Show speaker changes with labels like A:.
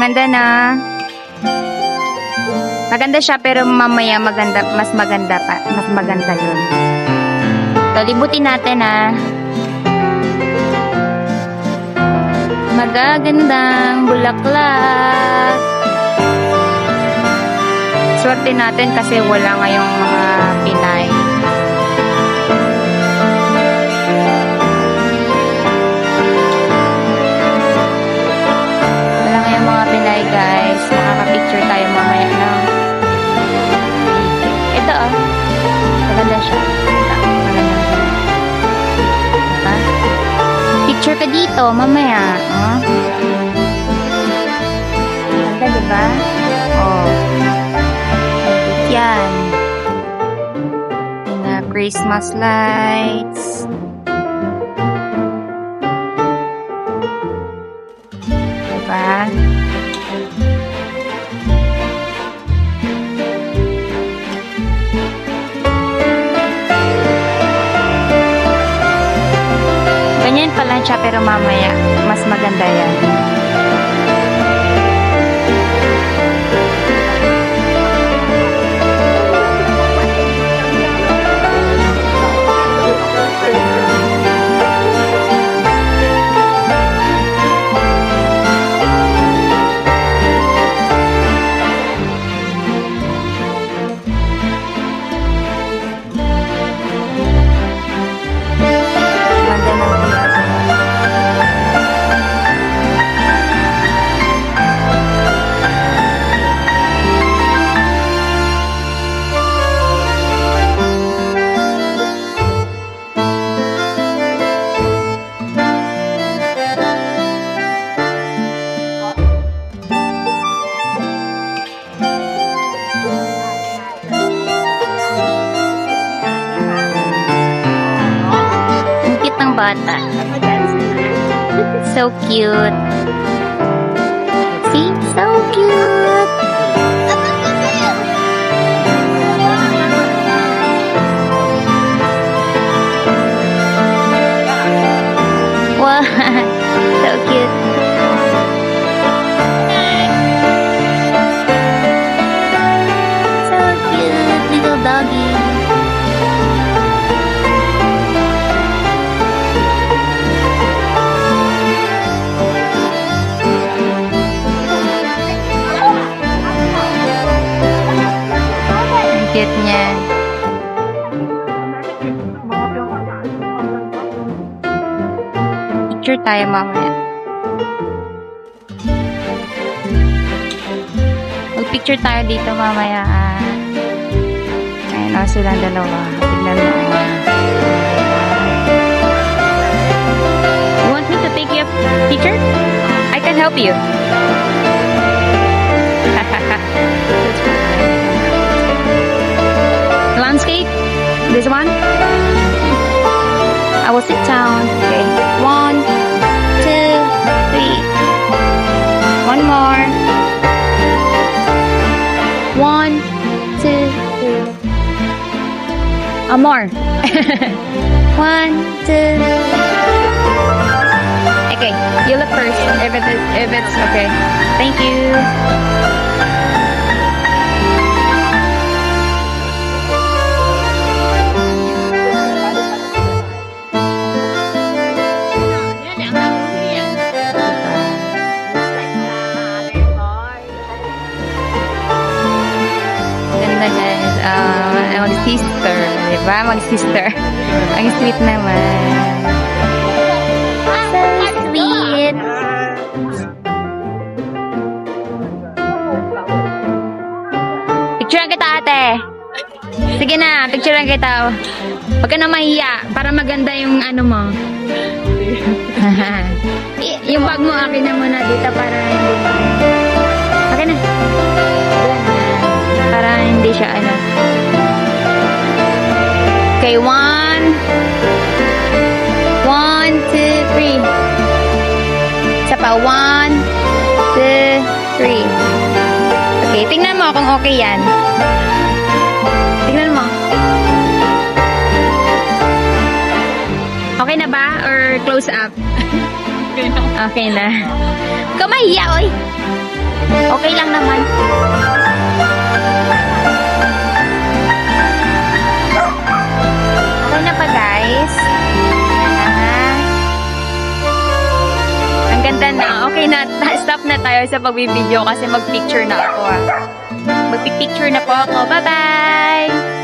A: Maganda na. Maganda siya pero mamaya mas maganda pa. Mas maganda yun. So, libutin natin Magagandang bulaklak. Swerte natin kasi wala ngayong mga Pinay. Wala ngayong mga Pinay, guys. Makaka-picture tayo mamaya na. Ito, maganda siya. Maganda. Diba? Picture ka dito, mamaya. Maganda, diba? Oh. Yan. Na Christmas lights. Diba? Ganyan pala siya pero mamaya mas maganda yan. Bata. So cute. See? So cute. Wow. So cute. So cute, little doggy. Cute niya. Picture tayo mamaya. Mag-picture tayo dito mamaya. Ayun o, silang dalawa. Tignan mo. You want me to take you a picture? I can help you. Landscape, this one. I will sit down. Okay, 1, 2, 3. One more. 1, 2, 3. More. 1, 2. Okay, you look first. If it's okay. Thank you. Guys, mag-sister, diba? Mag-sister. Ang sweet naman. So sweet. Picturean kita, ate. Sige na, picturean kita. Huwag ka na mahiya para maganda yung ano mo. Yung bag mo, akin na muna dito para hindi mo. Akin na. Para hindi siya ano. Okay, 1, 1, 2, 3. Isa pa, 1, 2, 3. Okay, tingnan mo kung okay yan. Tingnan mo. Okay na ba? Or close up? Okay na. Huwag ka mahiya, oy. Okay na, stop na tayo sa pagbibideo kasi mag-picture na ako. Mag-picture na po ako. Bye-bye!